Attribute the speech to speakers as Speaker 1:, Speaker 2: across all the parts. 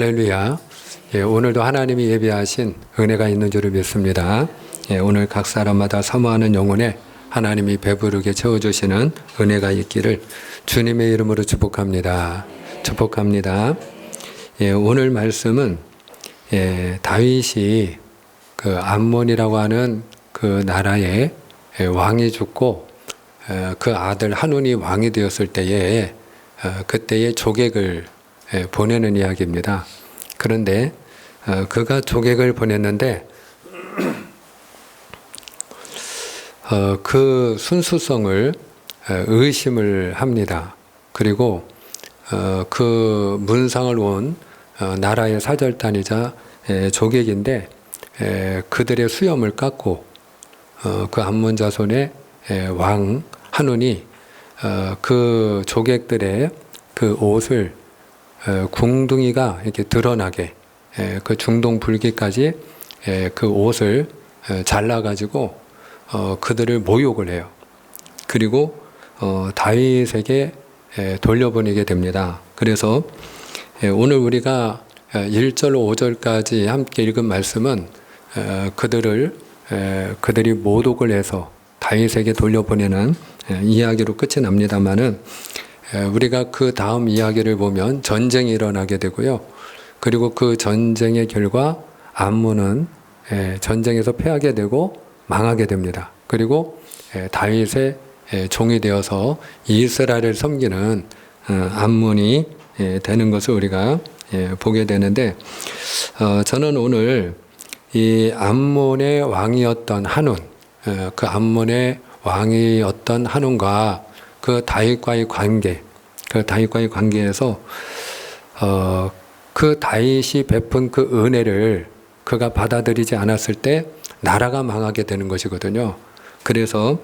Speaker 1: 할렐루야. 오늘도 하나님이 예비하신 은혜가 있는 줄을 믿습니다. 오늘 각 사람마다 사모하는 영혼에 하나님이 배부르게 채워주시는 은혜가 있기를 주님의 이름으로 축복합니다. 축복합니다. 오늘 말씀은 다윗이 그 암몬이라고 하는 그 나라의 왕이 죽고 그 아들 한운이 왕이 되었을 때에 그때의 조객을 보내는 이야기입니다. 그런데 그가 조객을 보냈는데 그 순수성을 의심을 합니다. 그리고 그 문상을 온 나라의 사절단이자 조객인데 그들의 수염을 깎고 그 암몬 자손의 왕 한운이 그 조객들의 그 옷을 궁둥이가 이렇게 드러나게 그 중동 불기까지 그 옷을 잘라가지고 그들을 모욕을 해요. 그리고 다윗에게 돌려보내게 됩니다. 그래서 오늘 우리가 1절 5절까지 함께 읽은 말씀은 그들이 모독을 해서 다윗에게 돌려보내는 이야기로 끝이 납니다만은 우리가 그 다음 이야기를 보면 전쟁이 일어나게 되고요. 그리고 그 전쟁의 결과 암몬은 전쟁에서 패하게 되고 망하게 됩니다. 그리고 다윗의 종이 되어서 이스라엘을 섬기는 암몬이 되는 것을 우리가 보게 되는데 저는 오늘 이 암몬의 왕이었던 한운, 그 암몬의 왕이었던 한운과 그 다윗과의 관계에서 그 다윗이 베푼 그 은혜를 그가 받아들이지 않았을 때 나라가 망하게 되는 것이거든요. 그래서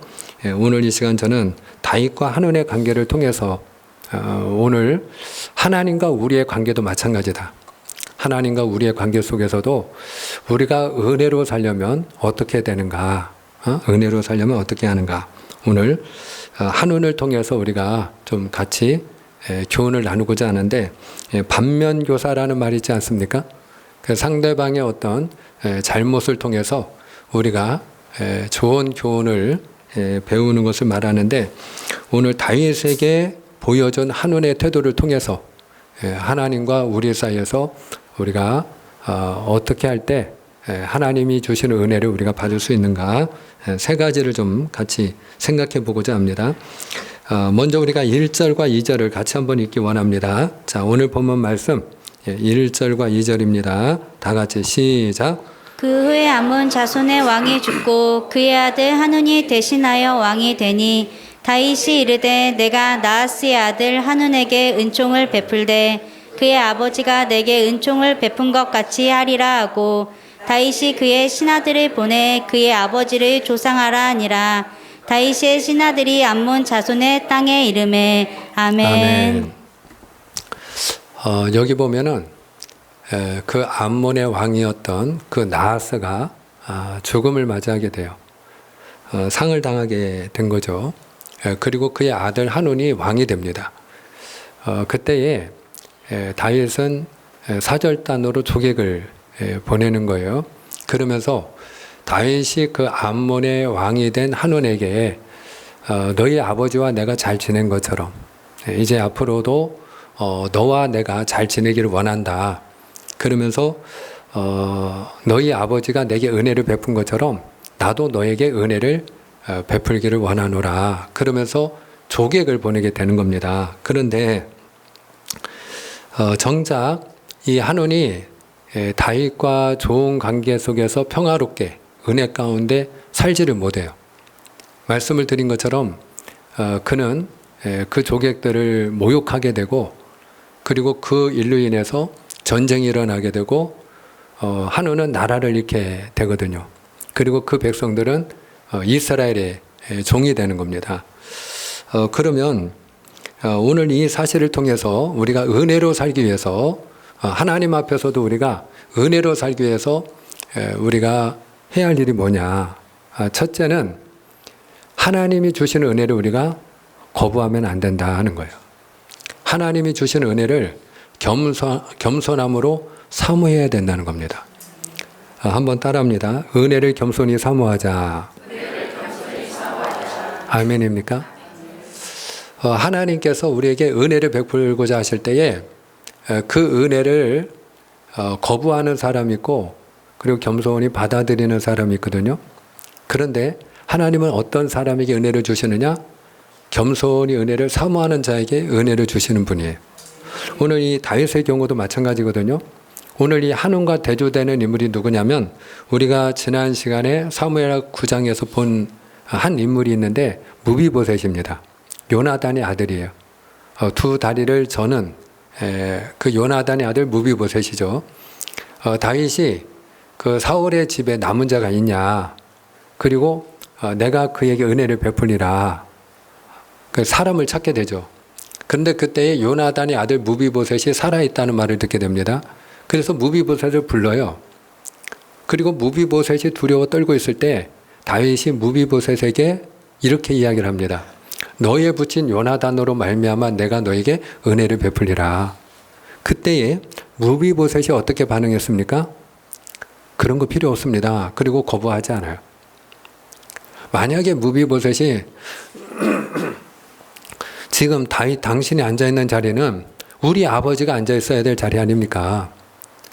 Speaker 1: 오늘 이 시간 저는 다윗과 한운의 관계를 통해서 오늘 하나님과 우리의 관계도 마찬가지다. 하나님과 우리의 관계 속에서도 우리가 은혜로 살려면 어떻게 되는가? 은혜로 살려면 어떻게 하는가? 오늘 한운을 통해서 우리가 좀 같이 교훈을 나누고자 하는데 반면교사라는 말이 있지 않습니까? 그 상대방의 어떤 잘못을 통해서 우리가 좋은 교훈을 배우는 것을 말하는데 오늘 다윗에게 보여준 한운의 태도를 통해서 하나님과 우리 사이에서 우리가 어떻게 할 때 하나님이 주시는 은혜를 우리가 받을 수 있는가 세 가지를 좀 같이 생각해 보고자 합니다. 먼저 우리가 1절과 2절을 같이 한번 읽기 원합니다. 자, 오늘 본문 말씀 1절과 2절입니다. 다 같이 시작.
Speaker 2: 그 후에 암몬 자손의 왕이 죽고 그의 아들 한운이 대신하여 왕이 되니 다윗이 이르되 내가 나하스의 아들 한운에게 은총을 베풀되 그의 아버지가 내게 은총을 베푼 것 같이 하리라 하고 다윗이 그의 신하들을 보내 그의 아버지를 조상하라 하니라. 다윗의 신하들이 암몬 자손의 땅에 이르매 아멘.
Speaker 1: 여기 보면은 그 암몬의 왕이었던 그 나하스가 죽음을 맞이하게 돼요. 상을 당하게 된 거죠. 그리고 그의 아들 한운이 왕이 됩니다. 그때에 다윗은 사절단으로 조객을 보내는 거예요. 그러면서 다윗이 그 암몬의 왕이 된 한운에게 너희 아버지와 내가 잘 지낸 것처럼 이제 앞으로도 너와 내가 잘 지내기를 원한다. 그러면서 너희 아버지가 내게 은혜를 베푼 것처럼 나도 너에게 은혜를 베풀기를 원하노라. 그러면서 조객을 보내게 되는 겁니다. 그런데 정작 이 한운이 다윗과 좋은 관계 속에서 평화롭게 은혜 가운데 살지를 못해요. 말씀을 드린 것처럼 그는 그 조객들을 모욕하게 되고 그리고 그 일로 인해서 전쟁이 일어나게 되고 한운은 나라를 잃게 되거든요. 그리고 그 백성들은 이스라엘의 종이 되는 겁니다. 그러면 오늘 이 사실을 통해서 우리가 은혜로 살기 위해서 하나님 앞에서도 우리가 은혜로 살기 위해서 우리가 해야 할 일이 뭐냐. 첫째는 하나님이 주시는 은혜를 우리가 거부하면 안 된다 하는 거예요. 하나님이 주시는 은혜를 겸손함으로 사모해야 된다는 겁니다. 한번 따라합니다. 은혜를 겸손히 사모하자. 아멘입니까? 하나님께서 우리에게 은혜를 베풀고자 하실 때에 그 은혜를 거부하는 사람이 있고 그리고 겸손히 받아들이는 사람이 있거든요. 그런데 하나님은 어떤 사람에게 은혜를 주시느냐? 겸손히 은혜를 사모하는 자에게 은혜를 주시는 분이에요. 오늘 이 다윗의 경우도 마찬가지거든요. 오늘 이 한운과 대조되는 인물이 누구냐면 우리가 지난 시간에 사무엘 9장에서 본 한 인물이 있는데 무비보셋입니다. 요나단의 아들이에요. 두 다리를 저는 그 요나단의 아들 무비보셋이죠. 다윗이 그 사울의 집에 남은 자가 있냐? 그리고 내가 그에게 은혜를 베풀리라. 그 사람을 찾게 되죠. 그런데 그때에 요나단의 아들 무비보셋이 살아있다는 말을 듣게 됩니다. 그래서 무비보셋을 불러요. 그리고 무비보셋이 두려워 떨고 있을 때 다윗이 무비보셋에게 이렇게 이야기를 합니다. 너의 붙인 요나단으로 말미암아 내가 너에게 은혜를 베풀리라. 그때에 무비보셋이 어떻게 반응했습니까? 그런 거 필요 없습니다. 그리고 거부하지 않아요. 만약에 무비보셋이 지금 다윗 당신이 앉아있는 자리는 우리 아버지가 앉아있어야 될 자리 아닙니까?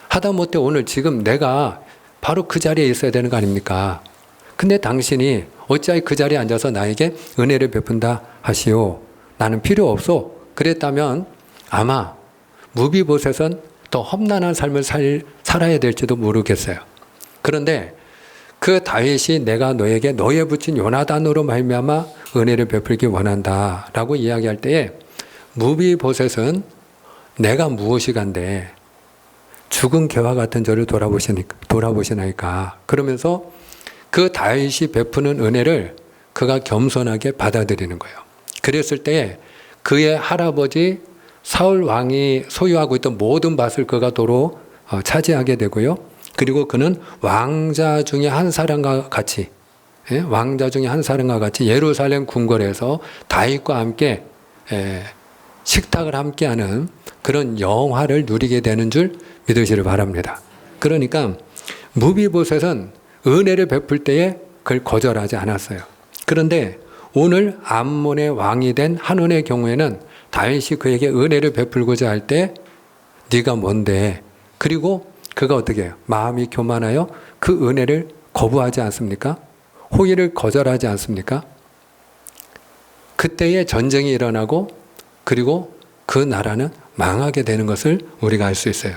Speaker 1: 하다못해 오늘 지금 내가 바로 그 자리에 있어야 되는 거 아닙니까? 근데 당신이 어찌하여 그 자리에 앉아서 나에게 은혜를 베푼다 하시오. 나는 필요 없어. 그랬다면 아마 무비보셋은 더 험난한 삶을 살아야 될지도 모르겠어요. 그런데 그 다윗이 내가 너에게 너에 붙인 요나단으로 말미암아 은혜를 베풀기 원한다 라고 이야기할 때에 무비보셋은 내가 무엇이 간데 죽은 개와 같은 저를 돌아보시나이까 그러면서 그 다윗이 베푸는 은혜를 그가 겸손하게 받아들이는 거예요. 그랬을 때 그의 할아버지 사울 왕이 소유하고 있던 모든 밭을 그가 도로 차지하게 되고요. 그리고 그는 왕자 중에 한 사람과 같이 예루살렘 궁궐에서 다윗과 함께 식탁을 함께하는 그런 영화를 누리게 되는 줄 믿으시길 바랍니다. 그러니까 무비보셋은 은혜를 베풀 때에 그걸 거절하지 않았어요. 그런데 오늘 암몬의 왕이 된 한운의 경우에는 다윗이 그에게 은혜를 베풀고자 할 때 네가 뭔데? 그리고 그가 어떻게 해요? 마음이 교만하여 그 은혜를 거부하지 않습니까? 호의를 거절하지 않습니까? 그때에 전쟁이 일어나고 그리고 그 나라는 망하게 되는 것을 우리가 알 수 있어요.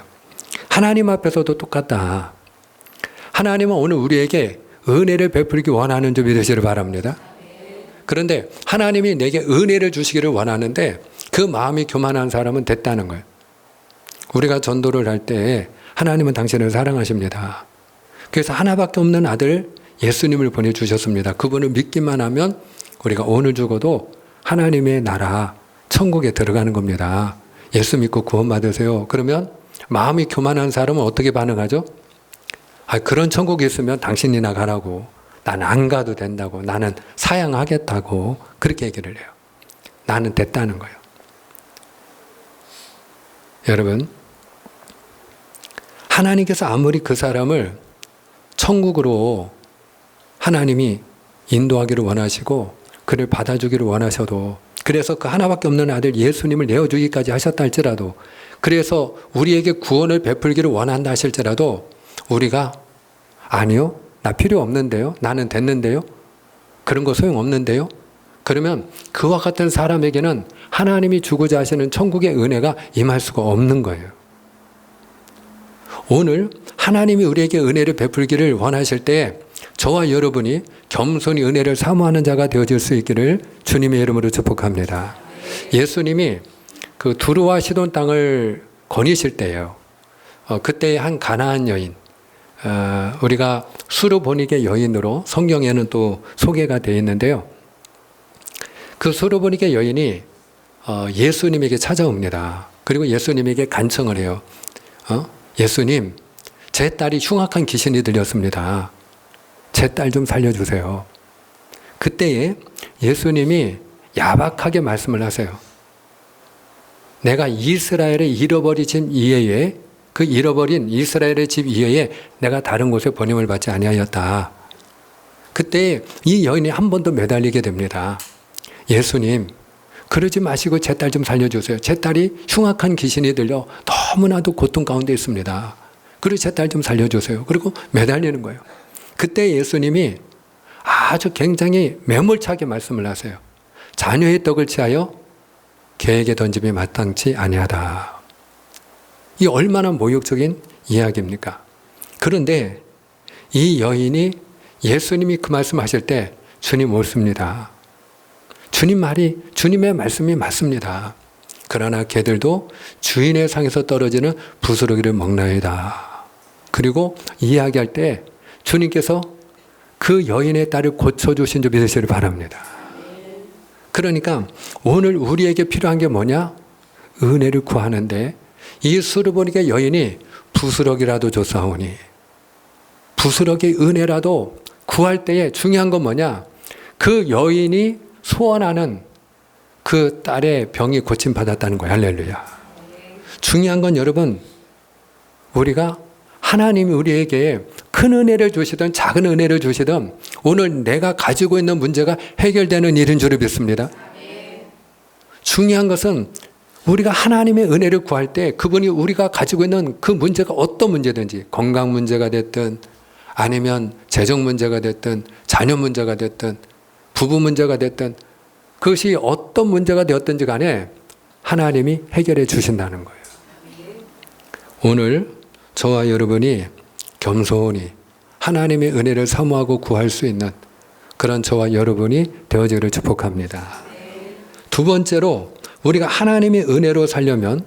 Speaker 1: 하나님 앞에서도 똑같다. 하나님은 오늘 우리에게 은혜를 베풀기 원하는 줄 믿으시길 바랍니다. 그런데 하나님이 내게 은혜를 주시기를 원하는데 그 마음이 교만한 사람은 됐다는 거예요. 우리가 전도를 할 때 하나님은 당신을 사랑하십니다. 그래서 하나밖에 없는 아들 예수님을 보내주셨습니다. 그분을 믿기만 하면 우리가 오늘 죽어도 하나님의 나라 천국에 들어가는 겁니다. 예수 믿고 구원 받으세요. 그러면 마음이 교만한 사람은 어떻게 반응하죠? 그런 천국이 있으면 당신이나 가라고. 난 안 가도 된다고. 나는 사양하겠다고. 그렇게 얘기를 해요. 나는 됐다는 거예요. 여러분, 하나님께서 아무리 그 사람을 천국으로 하나님이 인도하기를 원하시고 그를 받아주기를 원하셔도 그래서 그 하나밖에 없는 아들 예수님을 내어주기까지 하셨다 할지라도 그래서 우리에게 구원을 베풀기를 원한다 하실지라도 우리가 아니요, 나 필요 없는데요, 나는 됐는데요, 그런 거 소용없는데요, 그러면 그와 같은 사람에게는 하나님이 주고자 하시는 천국의 은혜가 임할 수가 없는 거예요. 오늘 하나님이 우리에게 은혜를 베풀기를 원하실 때 저와 여러분이 겸손히 은혜를 사모하는 자가 되어질 수 있기를 주님의 이름으로 축복합니다. 예수님이 그 두루와 시돈 땅을 거니실 때예요. 그때 한 가나안 여인, 우리가 수르보니게 여인으로 성경에는 또 소개가 되어 있는데요. 그 수르보니게 여인이 예수님에게 찾아옵니다. 그리고 예수님에게 간청을 해요. 예수님, 제 딸이 흉악한 귀신이 들렸습니다. 제 딸 좀 살려주세요. 그때에 예수님이 야박하게 말씀을 하세요. 내가 이스라엘의 잃어버린 집 이외에 그 잃어버린 이스라엘의 집 이외에 내가 다른 곳에 번임을 받지 아니하였다. 그때 이 여인이 한 번 더 매달리게 됩니다. 예수님, 그러지 마시고 제 딸 좀 살려주세요. 제 딸이 흉악한 귀신이 들려 너무나도 고통 가운데 있습니다. 그리고 제 딸 좀 살려주세요. 그리고 매달리는 거예요. 그때 예수님이 아주 굉장히 매몰차게 말씀을 하세요. 자녀의 떡을 취하여 개에게 던짐이 마땅치 아니하다. 이 얼마나 모욕적인 이야기입니까? 그런데 이 여인이 예수님이 그 말씀하실 때 주님 옳습니다. 주님의 말씀이 맞습니다. 그러나 개들도 주인의 상에서 떨어지는 부스러기를 먹나이다. 그리고 이야기할 때 주님께서 그 여인의 딸을 고쳐주신 줄 믿으시길 바랍니다. 그러니까 오늘 우리에게 필요한 게 뭐냐? 은혜를 구하는데 이 수르보니게 여인이 부스러기라도 줬사오니, 부스러기 은혜라도 구할 때에 중요한 건 뭐냐? 그 여인이 소원하는 그 딸의 병이 고침받았다는 거예요. 할렐루야. 중요한 건 여러분, 우리가 하나님이 우리에게 큰 은혜를 주시든 작은 은혜를 주시든 오늘 내가 가지고 있는 문제가 해결되는 일인 줄 믿습니다. 중요한 것은 우리가 하나님의 은혜를 구할 때 그분이 우리가 가지고 있는 그 문제가 어떤 문제든지, 건강 문제가 됐든 아니면 재정 문제가 됐든 자녀 문제가 됐든 부부 문제가 됐든 그것이 어떤 문제가 되었든지 간에 하나님이 해결해 주신다는 거예요. 오늘 저와 여러분이 겸손히 하나님의 은혜를 사모하고 구할 수 있는 그런 저와 여러분이 되어지기를 축복합니다. 두 번째로 우리가 하나님의 은혜로 살려면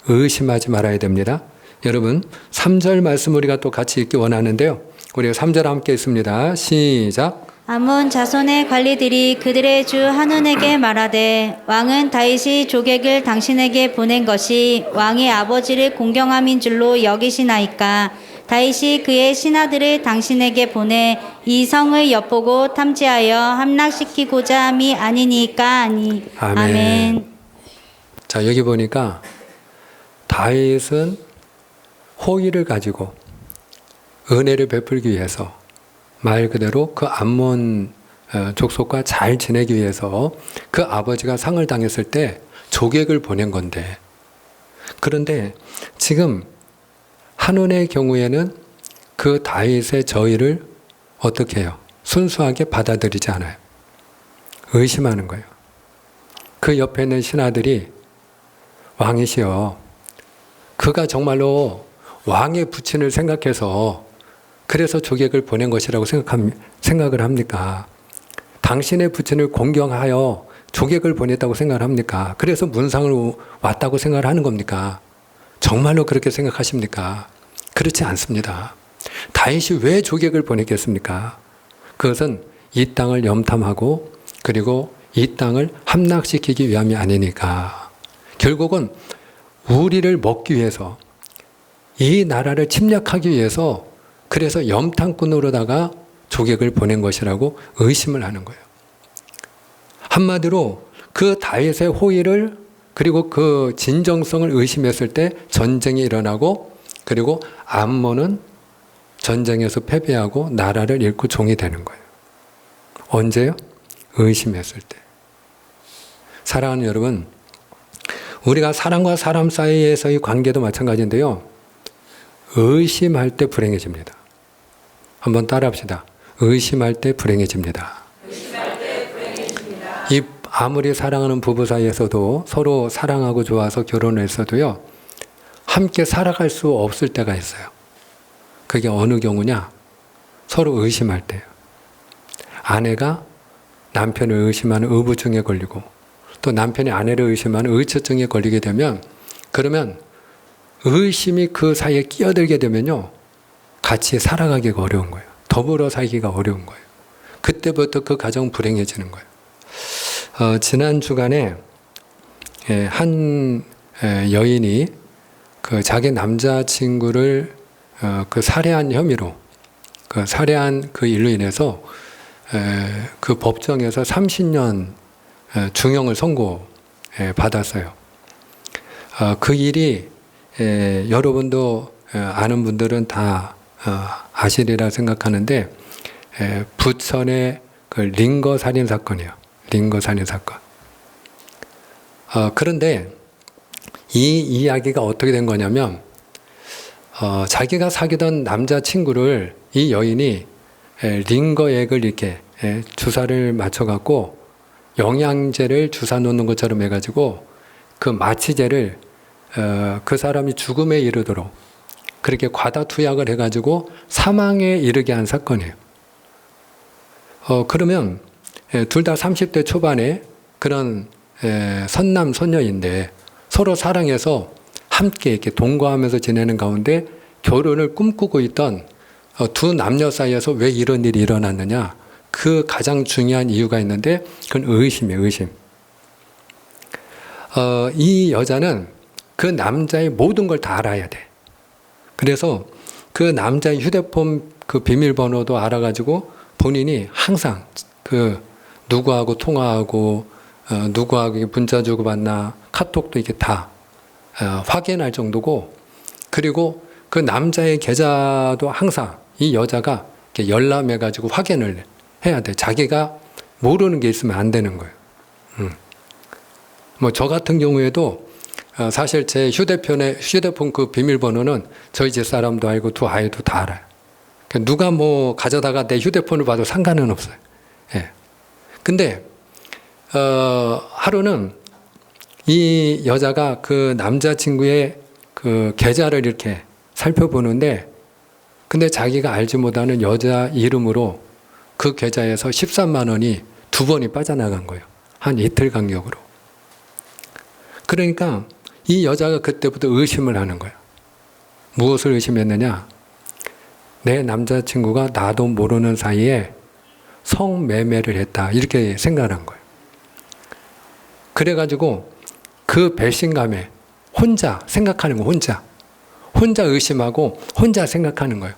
Speaker 1: 의심하지 말아야 됩니다. 여러분 3절 말씀 우리가 또 같이 읽기 원하는데요. 우리가 3절 함께 읽습니다. 시작.
Speaker 2: 아몬 자손의 관리들이 그들의 주 한운에게 말하되 왕은 다윗이 조객을 당신에게 보낸 것이 왕의 아버지를 공경함인 줄로 여기시나이까. 다윗이 그의 신하들을 당신에게 보내 이 성을 엿보고 탐지하여 함락시키고자 함이 아니니까 아니. 아멘.
Speaker 1: 자, 여기 보니까 다윗은 호의를 가지고 은혜를 베풀기 위해서 말 그대로 그 암몬 족속과 잘 지내기 위해서 그 아버지가 상을 당했을 때 조객을 보낸 건데, 그런데 지금 한운의 경우에는 그 다윗의 저의를 어떻게 해요? 순수하게 받아들이지 않아요. 의심하는 거예요. 그 옆에 있는 신하들이 왕이시여, 그가 정말로 왕의 부친을 생각해서 그래서 조객을 보낸 것이라고 생각을 합니까? 당신의 부친을 공경하여 조객을 보냈다고 생각을 합니까? 그래서 문상을 왔다고 생각을 하는 겁니까? 정말로 그렇게 생각하십니까? 그렇지 않습니다. 다윗이 왜 조객을 보냈겠습니까? 그것은 이 땅을 염탐하고 그리고 이 땅을 함락시키기 위함이 아니니까. 결국은 우리를 먹기 위해서, 이 나라를 침략하기 위해서, 그래서 염탐꾼으로다가 조객을 보낸 것이라고 의심을 하는 거예요. 한마디로 그 다윗의 호의를 그리고 그 진정성을 의심했을 때 전쟁이 일어나고, 그리고 암몬은 전쟁에서 패배하고 나라를 잃고 종이 되는 거예요. 언제요? 의심했을 때. 사랑하는 여러분, 우리가 사람과 사람 사이에서의 관계도 마찬가지인데요. 의심할 때 불행해집니다. 한번 따라합시다. 의심할 때 불행해집니다. 이 아무리 사랑하는 부부 사이에서도 서로 사랑하고 좋아서 결혼을 했어도요, 함께 살아갈 수 없을 때가 있어요. 그게 어느 경우냐? 서로 의심할 때예요. 아내가 남편을 의심하는 의부증에 걸리고, 또 남편이 아내를 의심하는 의처증에 걸리게 되면, 그러면 의심이 그 사이에 끼어들게 되면요, 같이 살아가기가 어려운 거예요. 더불어 살기가 어려운 거예요. 그때부터 그 가정 불행해지는 거예요. 지난 주간에 한 여인이 그 자기 남자친구를 그 살해한 혐의로, 그 살해한 그 일로 인해서 그 법정에서 30년 중형을 받았어요. 그 일이 여러분도 아는 분들은 다 아시리라 생각하는데 부천의 그 링거 살인 사건이에요. 링거 살인 사건. 그런데 이 이야기가 어떻게 된 거냐면 자기가 사귀던 남자친구를 이 여인이 링거액을 이렇게 주사를 맞춰갖고 영양제를 주사 놓는 것처럼 해가지고 그 마취제를 그 사람이 죽음에 이르도록 그렇게 과다 투약을 해가지고 사망에 이르게 한 사건이에요. 그러면 둘 다 30대 초반에 그런 선남 선녀인데 서로 사랑해서 함께 이렇게 동거하면서 지내는 가운데 결혼을 꿈꾸고 있던 두 남녀 사이에서 왜 이런 일이 일어났느냐? 그 가장 중요한 이유가 있는데 그건 의심이에요, 의심. 이 여자는 그 남자의 모든 걸 다 알아야 돼. 그래서 그 남자의 휴대폰 그 비밀번호도 알아가지고 본인이 항상 그 누구하고 통화하고 누구하고 문자 주고받나 카톡도 이렇게 다 확인할 정도고, 그리고 그 남자의 계좌도 항상 이 여자가 이렇게 열람해가지고 확인을 해야 돼. 자기가 모르는 게 있으면 안 되는 거예요. 뭐 저 같은 경우에도 사실 제 휴대폰 그 비밀번호는 저희 집 사람도 알고 두 아이도 다 알아요. 누가 뭐 가져다가 내 휴대폰을 봐도 상관은 없어요. 예. 근데 하루는 이 여자가 그 남자친구의 그 계좌를 이렇게 살펴보는데, 근데 자기가 알지 못하는 여자 이름으로 그 계좌에서 13만 원이 두 번이 빠져나간 거예요. 한 이틀 간격으로. 그러니까 이 여자가 그때부터 의심을 하는 거예요. 무엇을 의심했느냐? 내 남자친구가 나도 모르는 사이에 성매매를 했다, 이렇게 생각한 거예요. 그래가지고 그 배신감에 혼자 생각하는 거예요. 혼자 의심하고 혼자 생각하는 거예요.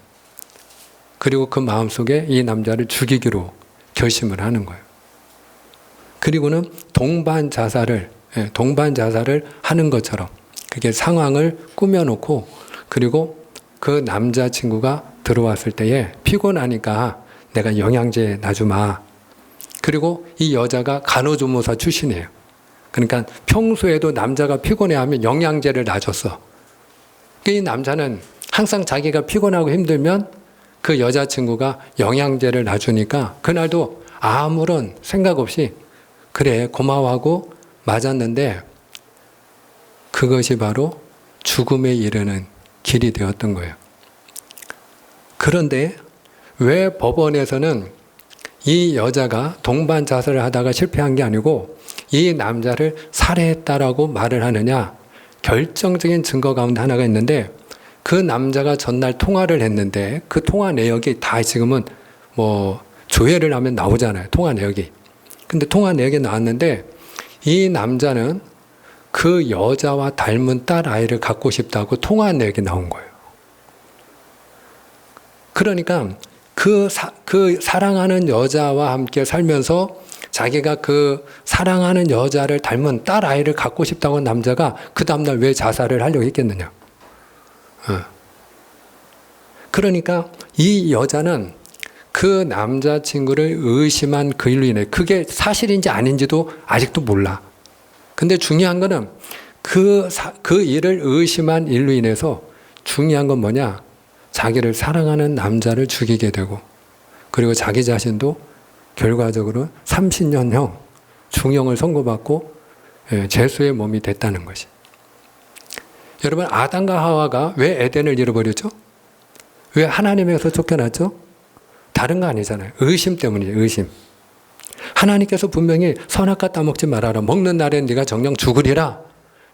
Speaker 1: 그리고 그 마음속에 이 남자를 죽이기로 결심을 하는 거예요. 그리고는 동반 자살을 하는 것처럼 그게 상황을 꾸며놓고, 그리고 그 남자친구가 들어왔을 때에 피곤하니까 내가 영양제 놔주마. 그리고 이 여자가 간호조무사 출신이에요. 그러니까 평소에도 남자가 피곤해하면 영양제를 놔줬어. 이 남자는 항상 자기가 피곤하고 힘들면 그 여자친구가 영양제를 놔주니까 그날도 아무런 생각 없이 그래 고마워하고 맞았는데, 그것이 바로 죽음에 이르는 길이 되었던 거예요. 그런데 왜 법원에서는 이 여자가 동반 자살을 하다가 실패한 게 아니고 이 남자를 살해했다라고 말을 하느냐? 결정적인 증거 가운데 하나가 있는데, 그 남자가 전날 통화를 했는데 그 통화 내역이 다 지금은 뭐 조회를 하면 나오잖아요. 통화 내역이. 근데 통화 내역이 나왔는데 이 남자는 그 여자와 닮은 딸 아이를 갖고 싶다고 통화 내역이 나온 거예요. 그러니까 그 사랑하는 여자와 함께 살면서 자기가 그 사랑하는 여자를 닮은 딸 아이를 갖고 싶다고 한 남자가 그 다음날 왜 자살을 하려고 했겠느냐. 그러니까 이 여자는 그 남자친구를 의심한 그 일로 인해, 그게 사실인지 아닌지도 아직도 몰라. 근데 중요한 거는 그 일을 의심한 일로 인해서 중요한 건 뭐냐? 자기를 사랑하는 남자를 죽이게 되고, 그리고 자기 자신도 결과적으로 30년형 중형을 선고받고 죄수의 몸이 됐다는 것이. 여러분, 아담과 하와가 왜 에덴을 잃어버렸죠? 왜 하나님에서 쫓겨났죠? 다른 거 아니잖아요. 의심 때문이에요. 의심. 하나님께서 분명히 선악과 따먹지 말아라. 먹는 날엔 네가 정녕 죽으리라.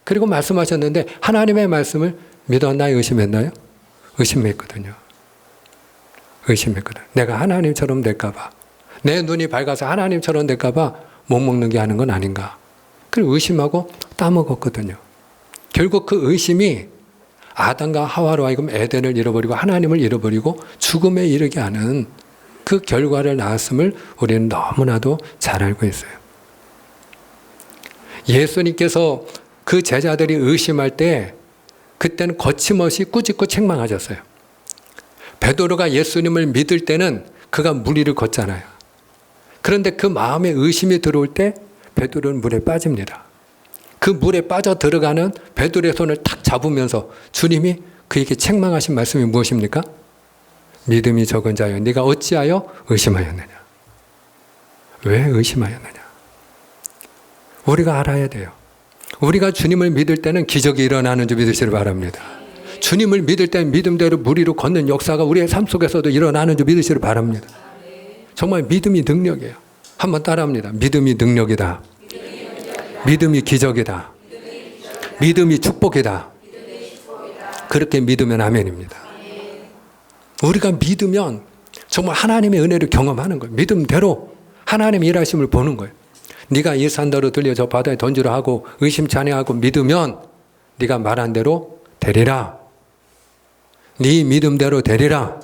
Speaker 1: 그리고 말씀하셨는데 하나님의 말씀을 믿었나요? 의심했나요? 의심했거든요. 의심했거든. 내가 하나님처럼 될까 봐. 내 눈이 밝아서 하나님처럼 될까 봐 못 먹는 게 하는 건 아닌가. 그리고 의심하고 따먹었거든요. 결국 그 의심이 아담과 하와로 하여금 에덴을 잃어버리고 하나님을 잃어버리고 죽음에 이르게 하는 그 결과를 낳았음을 우리는 너무나도 잘 알고 있어요. 예수님께서 그 제자들이 의심할 때 그때는 거침없이 꾸짖고 책망하셨어요. 베드로가 예수님을 믿을 때는 그가 물 위를 걷잖아요. 그런데 그 마음에 의심이 들어올 때 베드로는 물에 빠집니다. 그 물에 빠져 들어가는 베드로의 손을 탁 잡으면서 주님이 그에게 책망하신 말씀이 무엇입니까? 믿음이 적은 자여 네가 어찌하여 의심하였느냐. 왜 의심하였느냐. 우리가 알아야 돼요. 우리가 주님을 믿을 때는 기적이 일어나는 줄 믿으시길 바랍니다. 주님을 믿을 때는 믿음대로 물 위로 걷는 역사가 우리의 삶 속에서도 일어나는 줄 믿으시길 바랍니다. 정말 믿음이 능력이에요. 한번 따라합니다. 믿음이 능력이다. 믿음이 기적이다. 믿음이 축복이다. 그렇게 믿으면 아멘입니다. 우리가 믿으면 정말 하나님의 은혜를 경험하는 거예요. 믿음대로 하나님의 일하심을 보는 거예요. 네가 이 산더러 들려 저 바다에 던지라 하고 의심치 아니하고 믿으면 네가 말한 대로 되리라. 네 믿음대로 되리라.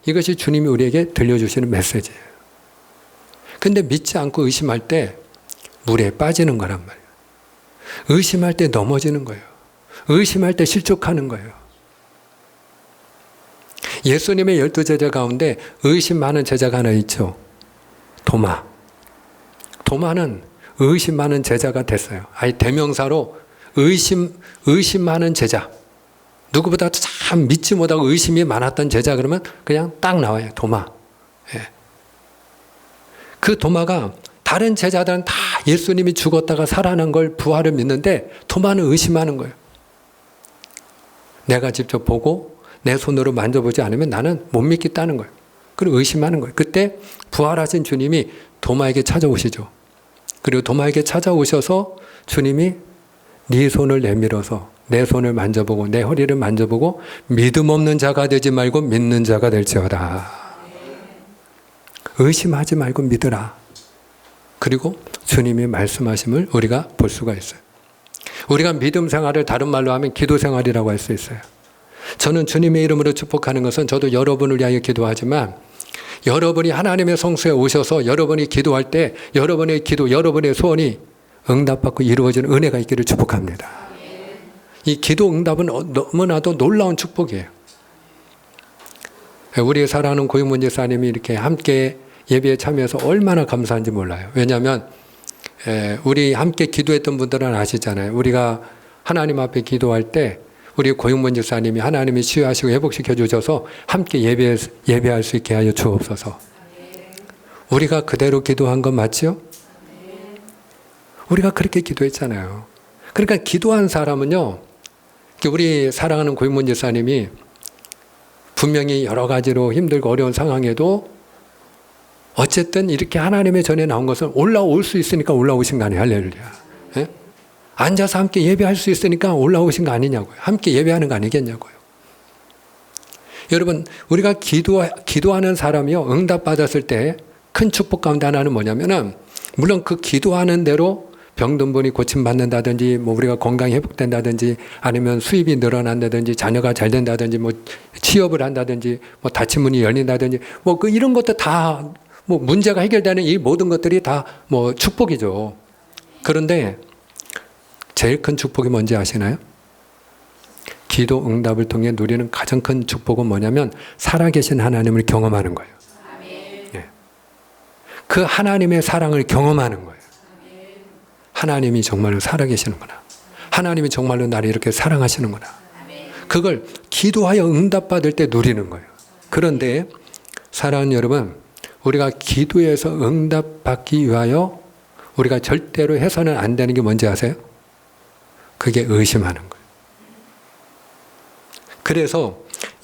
Speaker 1: 이것이 주님이 우리에게 들려주시는 메시지예요. 근데 믿지 않고 의심할 때 물에 빠지는 거란 말이에요. 의심할 때 넘어지는 거예요. 의심할 때 실족하는 거예요. 예수님의 12제자 가운데 의심 많은 제자가 하나 있죠. 도마. 도마는 의심 많은 제자가 됐어요. 아예 대명사로 의심 많은 제자. 누구보다 참 믿지 못하고 의심이 많았던 제자 그러면 그냥 딱 나와요. 도마. 예. 그 도마가 다른 제자들은 다 예수님이 죽었다가 살아난 걸 부활을 믿는데 도마는 의심하는 거예요. 내가 직접 보고 내 손으로 만져보지 않으면 나는 못 믿겠다는 거예요. 그리고 의심하는 거예요. 그때 부활하신 주님이 도마에게 찾아오시죠. 그리고 도마에게 찾아오셔서 주님이 네 손을 내밀어서 내 손을 만져보고 내 허리를 만져보고 믿음 없는 자가 되지 말고 믿는 자가 될지어다. 의심하지 말고 믿으라. 그리고 주님이 말씀하심을 우리가 볼 수가 있어요. 우리가 믿음 생활을 다른 말로 하면 기도 생활이라고 할 수 있어요. 저는 주님의 이름으로 축복하는 것은 저도 여러분을 위하여 기도하지만 여러분이 하나님의 성소에 오셔서 여러분이 기도할 때 여러분의 기도, 여러분의 소원이 응답받고 이루어지는 은혜가 있기를 축복합니다. 이 기도 응답은 너무나도 놀라운 축복이에요. 우리 사랑하는 고영문 집사님이 이렇게 함께 예배에 참여해서 얼마나 감사한지 몰라요. 왜냐하면 우리 함께 기도했던 분들은 아시잖아요. 우리가 하나님 앞에 기도할 때 우리 고영문 집사님이 하나님이 치유하시고 회복시켜 주셔서 함께 예배할 수 있게 하여 주옵소서. 우리가 그대로 기도한 건 맞죠? 우리가 그렇게 기도했잖아요. 그러니까 기도한 사람은요, 우리 사랑하는 고영문 집사님이 분명히 여러 가지로 힘들고 어려운 상황에도 어쨌든 이렇게 하나님의 전에 나온 것은 올라올 수 있으니까 올라오신 거 아니에요. 할렐루야. 예? 앉아서 함께 예배할 수 있으니까 올라오신 거 아니냐고요. 함께 예배하는 거 아니겠냐고요. 여러분, 우리가 기도하는 사람이요, 응답받았을 때 큰 축복 가운데 하나는 뭐냐면은, 물론 그 기도하는 대로 병든 분이 고침받는다든지, 뭐 우리가 건강이 회복된다든지, 아니면 수입이 늘어난다든지, 자녀가 잘 된다든지, 뭐 취업을 한다든지, 뭐 다친 문이 열린다든지, 뭐 그 이런 것도 다 뭐 문제가 해결되는 이 모든 것들이 다 뭐 축복이죠. 그런데 제일 큰 축복이 뭔지 아시나요? 기도 응답을 통해 누리는 가장 큰 축복은 뭐냐면 살아계신 하나님을 경험하는 거예요. 예. 그 하나님의 사랑을 경험하는 거예요. 하나님이 정말로 살아계시는구나. 하나님이 정말로 나를 이렇게 사랑하시는구나. 그걸 기도하여 응답받을 때 누리는 거예요. 그런데 사랑하는 여러분, 우리가 기도해서 응답받기 위하여 우리가 절대로 해서는 안 되는 게 뭔지 아세요? 그게 의심하는 거예요. 그래서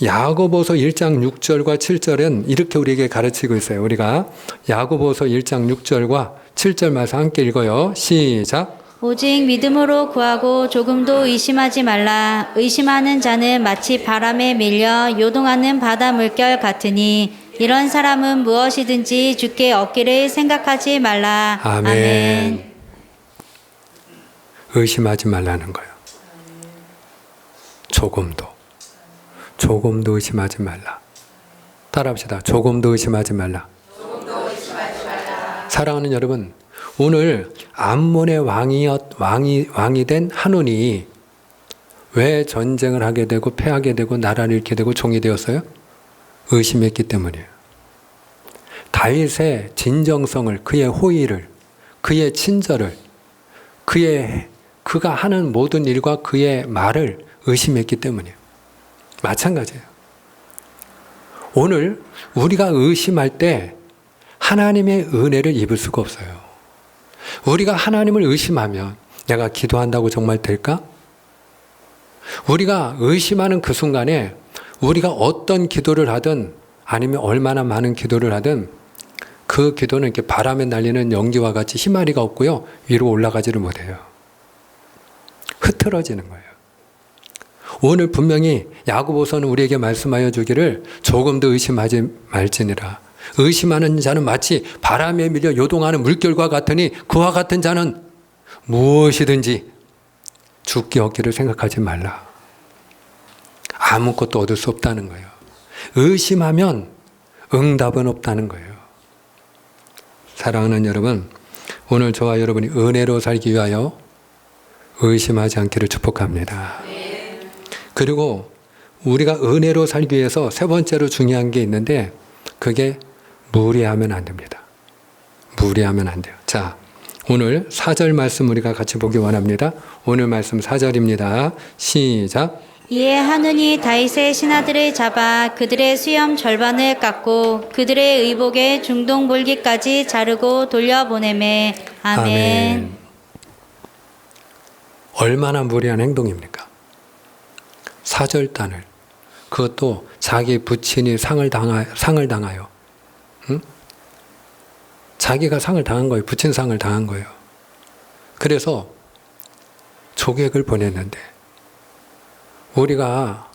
Speaker 1: 야고보서 1장 6절과 7절은 이렇게 우리에게 가르치고 있어요. 우리가 야고보서 1장 6절과 7절 말씀 함께 읽어요. 시작.
Speaker 2: 오직 믿음으로 구하고 조금도 의심하지 말라. 의심하는 자는 마치 바람에 밀려 요동하는 바다 물결 같으니 이런 사람은 무엇이든지 주께 얻기를 생각하지 말라. 아멘.
Speaker 1: 의심하지 말라는 거예요. 조금도 의심하지 말라. 따라합시다. 조금도 의심하지 말라. 사랑하는 여러분, 오늘 암몬의 왕이 된 한온이 왜 전쟁을 하게 되고 패하게 되고 나라를 잃게 되고 종이 되었어요? 의심했기 때문이에요. 다윗의 진정성을, 그의 호의를, 그의 친절을, 그가 하는 모든 일과 그의 말을 의심했기 때문이에요. 마찬가지예요. 오늘 우리가 의심할 때 하나님의 은혜를 입을 수가 없어요. 우리가 하나님을 의심하면 내가 기도한다고 정말 될까? 우리가 의심하는 그 순간에 우리가 어떤 기도를 하든 아니면 얼마나 많은 기도를 하든 그 기도는 이렇게 바람에 날리는 연기와 같이 힘아리가 없고요. 위로 올라가지를 못해요. 흐트러지는 거예요. 오늘 분명히 야고보서는 우리에게 말씀하여 주기를 조금 더 의심하지 말지니라. 의심하는 자는 마치 바람에 밀려 요동하는 물결과 같으니 그와 같은 자는 무엇이든지 죽기 얻기를 생각하지 말라. 아무것도 얻을 수 없다는 거예요. 의심하면 응답은 없다는 거예요. 사랑하는 여러분, 오늘 저와 여러분이 은혜로 살기 위하여 의심하지 않기를 축복합니다. 그리고 우리가 은혜로 살기 위해서 세 번째로 중요한 게 있는데 그게 무리하면 안 됩니다. 무리하면 안 돼요. 자, 오늘 4절 말씀 우리가 같이 보기 원합니다. 오늘 말씀 4절입니다. 시작.
Speaker 2: 이에 한운이 다윗의 신하들을 잡아 그들의 수염 절반을 깎고 그들의 의복의 중동볼기까지 자르고 돌려보내매. 아멘.
Speaker 1: 얼마나 무리한 행동입니까? 사절단을, 그것도 자기 부친이 상을 당하여, 응? 자기가 상을 당한 거예요. 부친 상을 당한 거예요. 그래서 조객을 보냈는데 우리가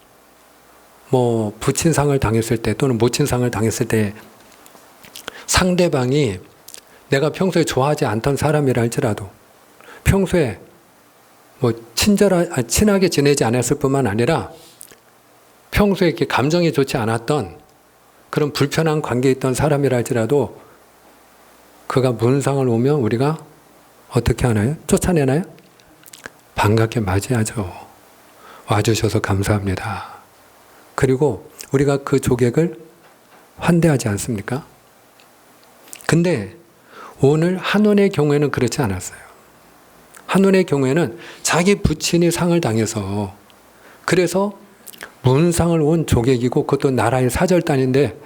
Speaker 1: 뭐 부친 상을 당했을 때 또는 모친 상을 당했을 때 상대방이 내가 평소에 좋아하지 않던 사람이라 할지라도 평소에 뭐 친하게 지내지 않았을 뿐만 아니라 평소에 이렇게 감정이 좋지 않았던 그런 불편한 관계에 있던 사람이라 할지라도 그가 문상을 오면 우리가 어떻게 하나요? 쫓아내나요? 반갑게 맞이하죠. 와주셔서 감사합니다. 그리고 우리가 그 조객을 환대하지 않습니까? 근데 오늘 한온의 경우에는 그렇지 않았어요. 한온의 경우에는 자기 부친이 상을 당해서 그래서 문상을 온 조객이고 그것도 나라의 사절단인데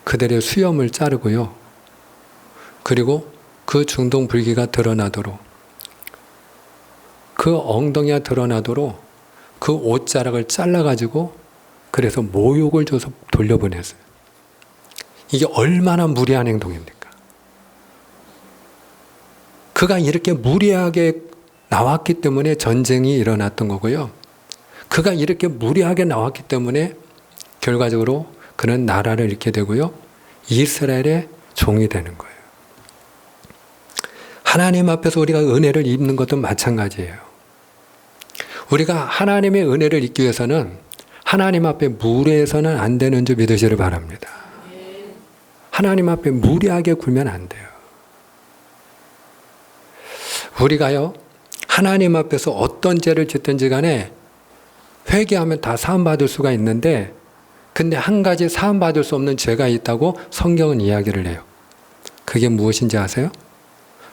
Speaker 1: 그들의 수염을 자르고요. 그리고 그 중동 불기가 드러나도록 그 엉덩이가 드러나도록 그 옷자락을 잘라가지고 그래서 모욕을 줘서 돌려보냈어요. 이게 얼마나 무리한 행동입니까? 그가 이렇게 무리하게 나왔기 때문에 전쟁이 일어났던 거고요. 그가 이렇게 무리하게 나왔기 때문에 결과적으로 그는 나라를 잃게 되고요. 이스라엘의 종이 되는 거예요. 하나님 앞에서 우리가 은혜를 입는 것도 마찬가지예요. 우리가 하나님의 은혜를 입기 위해서는 하나님 앞에 무례해서는 안 되는 줄 믿으시길 바랍니다. 하나님 앞에 무리하게 굴면 안 돼요. 우리가요, 하나님 앞에서 어떤 죄를 짓든지 간에 회개하면 다 사함받을 수가 있는데 근데 한 가지 사함받을 수 없는 죄가 있다고 성경은 이야기를 해요. 그게 무엇인지 아세요?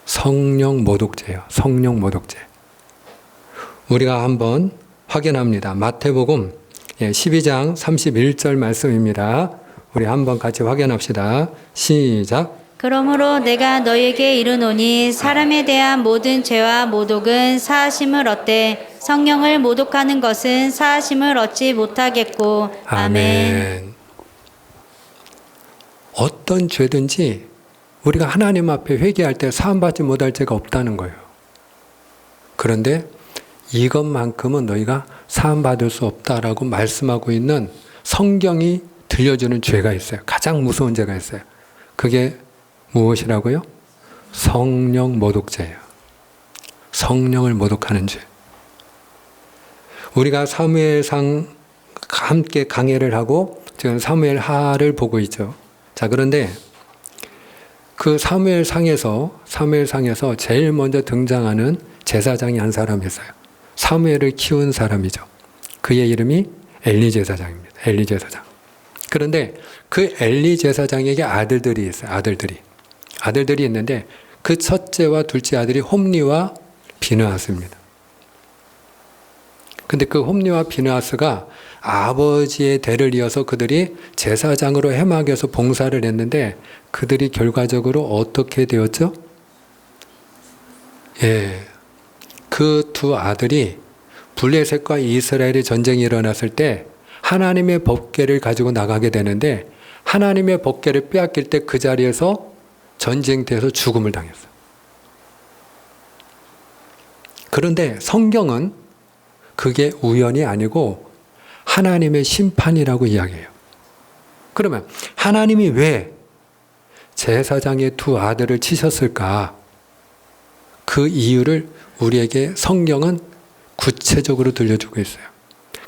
Speaker 1: 성령 모독죄예요. 성령 모독죄. 우리가 한번 확인합니다. 마태복음 12장 31절 말씀입니다. 우리 한번 같이 확인합시다. 시작.
Speaker 2: 그러므로 내가 너에게 이르노니 사람에 대한 모든 죄와 모독은 사하심을 얻되 성령을 모독하는 것은 사하심을 얻지 못하겠고. 아멘.
Speaker 1: 어떤 죄든지 우리가 하나님 앞에 회개할 때 사함받지 못할 죄가 없다는 거예요. 그런데 이것만큼은 너희가 사함받을 수 없다라고 말씀하고 있는 성경이 들려주는 죄가 있어요. 가장 무서운 죄가 있어요. 그게 무엇이라고요? 성령 모독죄예요. 성령을 모독하는 죄. 우리가 사무엘상 함께 강해를 하고 지금 사무엘하를 보고 있죠. 자, 그런데 그 그 사무엘상에서 제일 먼저 등장하는 제사장이 한 사람이 있어요. 사무엘을 키운 사람이죠. 그의 이름이 엘리 제사장입니다. 엘리 제사장. 그런데 그 엘리 제사장에게 아들들이 있어요. 아들들이 있는데 그 첫째와 둘째 아들이 홈리와 비느하스입니다. 근데 그 홈리와 비느하스가 아버지의 대를 이어서 그들이 제사장으로 해막에서 봉사를 했는데 그들이 결과적으로 어떻게 되었죠? 그 두 아들이 블레셋과 이스라엘의 전쟁이 일어났을 때 하나님의 법궤를 가지고 나가게 되는데 하나님의 법궤를 빼앗길 때 그 자리에서 전쟁터에서 죽음을 당했어요. 그런데 성경은 그게 우연이 아니고 하나님의 심판이라고 이야기해요. 그러면 하나님이 왜 제사장의 두 아들을 치셨을까? 그 이유를 우리에게 성경은 구체적으로 들려주고 있어요.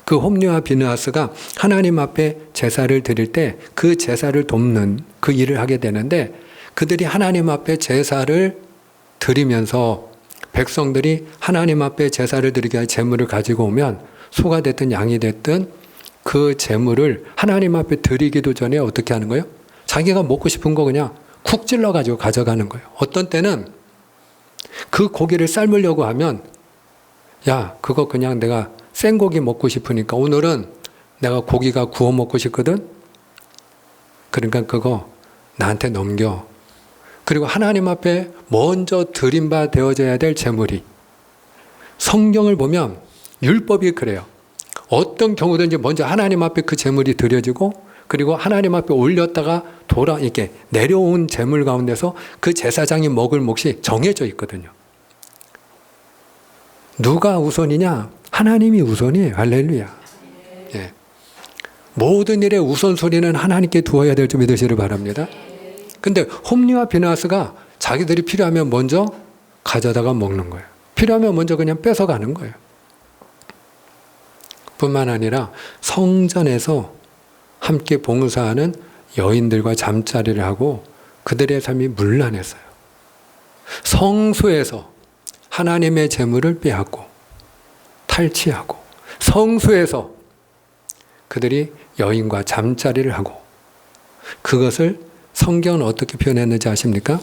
Speaker 1: 그 홈리와 비느하스가 하나님 앞에 제사를 드릴 때 그 제사를 돕는 그 일을 하게 되는데 그들이 하나님 앞에 제사를 드리면서 백성들이 하나님 앞에 제사를 드리게 할 제물을 가지고 오면 소가 됐든 양이 됐든 그 제물을 하나님 앞에 드리기도 전에 어떻게 하는 거예요? 자기가 먹고 싶은 거 그냥 쿡 찔러 가지고 가져가는 거예요. 어떤 때는 그 고기를 삶으려고 하면 야, 그거 그냥 내가 생고기 먹고 싶으니까 오늘은 내가 고기가 구워 먹고 싶거든? 그러니까 그거 나한테 넘겨. 그리고 하나님 앞에 먼저 드린 바 되어져야 될 제물이 성경을 보면 율법이 그래요. 어떤 경우든지 먼저 하나님 앞에 그 제물이 드려지고 그리고 하나님 앞에 올렸다가 이렇게 내려온 제물 가운데서 그 제사장이 먹을 몫이 정해져 있거든요. 누가 우선이냐? 하나님이 우선이에요. 할렐루야. 예. 모든 일의 우선순위는 하나님께 두어야 될 줄 믿으시길 바랍니다. 근데 홈리와 비느하스가 자기들이 필요하면 먼저 가져다가 먹는 거예요. 필요하면 먼저 그냥 뺏어가는 거예요. 뿐만 아니라 성전에서 함께 봉사하는 여인들과 잠자리를 하고 그들의 삶이 문란했어요. 성소에서 하나님의 제물을 빼앗고 탈취하고 성소에서 그들이 여인과 잠자리를 하고 그것을 성경은 어떻게 표현했는지 아십니까?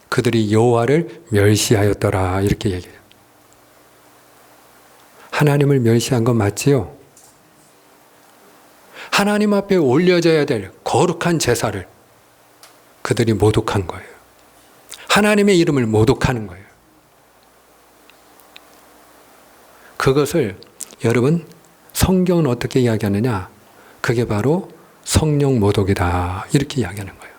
Speaker 1: 그들이 여호와를 멸시하였더라 이렇게 얘기해요. 하나님을 멸시한 건 맞지요? 하나님 앞에 올려져야 될 거룩한 제사를 그들이 모독한 거예요. 하나님의 이름을 모독하는 거예요. 그것을 여러분 성경은 어떻게 이야기하느냐? 그게 바로 성령 모독이다 이렇게 이야기하는 거예요.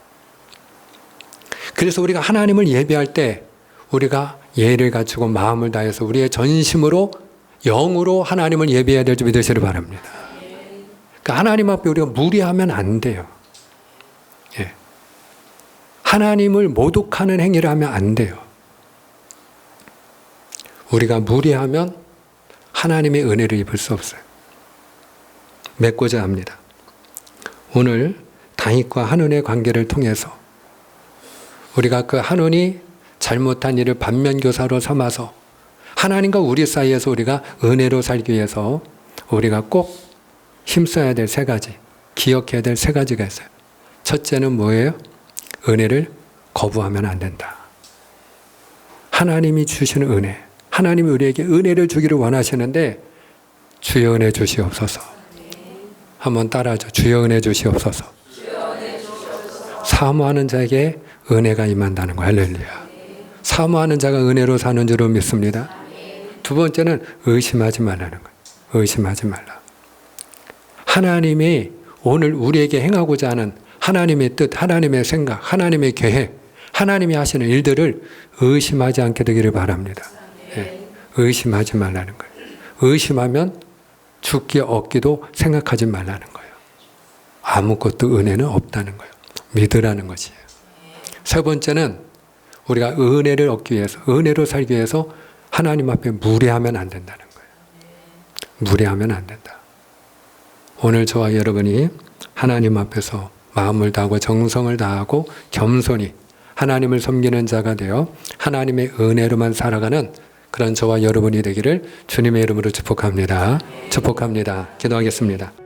Speaker 1: 그래서 우리가 하나님을 예배할 때 우리가 예를 갖추고 마음을 다해서 우리의 전심으로 영으로 하나님을 예배해야 될 줄 믿으시길 바랍니다. 그러니까 하나님 앞에 우리가 무리하면 안 돼요. 예. 하나님을 모독하는 행위를 하면 안 돼요. 우리가 무리하면 하나님의 은혜를 입을 수 없어요. 맺고자 합니다. 오늘 다윗과 한온의 관계를 통해서 우리가 그 한온이 잘못한 일을 반면교사로 삼아서 하나님과 우리 사이에서 우리가 은혜로 살기 위해서 우리가 꼭 힘써야 될 세 가지, 기억해야 될 세 가지가 있어요. 첫째는 뭐예요? 은혜를 거부하면 안 된다. 하나님이 주시는 은혜, 하나님이 우리에게 은혜를 주기를 원하시는데 주여 은혜 주시옵소서. 한번 따라하죠. 주여 은혜 주시옵소서. 사모하는 자에게 은혜가 임한다는 거예요. 할렐루야. 사모하는 자가 은혜로 사는 줄로 믿습니다. 두 번째는 의심하지 말라는 거예요. 의심하지 말라. 하나님이 오늘 우리에게 행하고자 하는 하나님의 뜻, 하나님의 생각, 하나님의 계획, 하나님이 하시는 일들을 의심하지 않게 되기를 바랍니다. 예, 의심하지 말라는 거예요. 의심하면 죽기 얻기도 생각하지 말라는 거예요. 아무것도 은혜는 없다는 거예요. 믿으라는 것이에요. 세 번째는 우리가 은혜를 얻기 위해서, 은혜로 살기 위해서 하나님 앞에 무례하면 안 된다는 거예요. 무례하면 안 된다. 오늘 저와 여러분이 하나님 앞에서 마음을 다하고 정성을 다하고 겸손히 하나님을 섬기는 자가 되어 하나님의 은혜로만 살아가는 그런 저와 여러분이 되기를 주님의 이름으로 축복합니다. 축복합니다. 기도하겠습니다.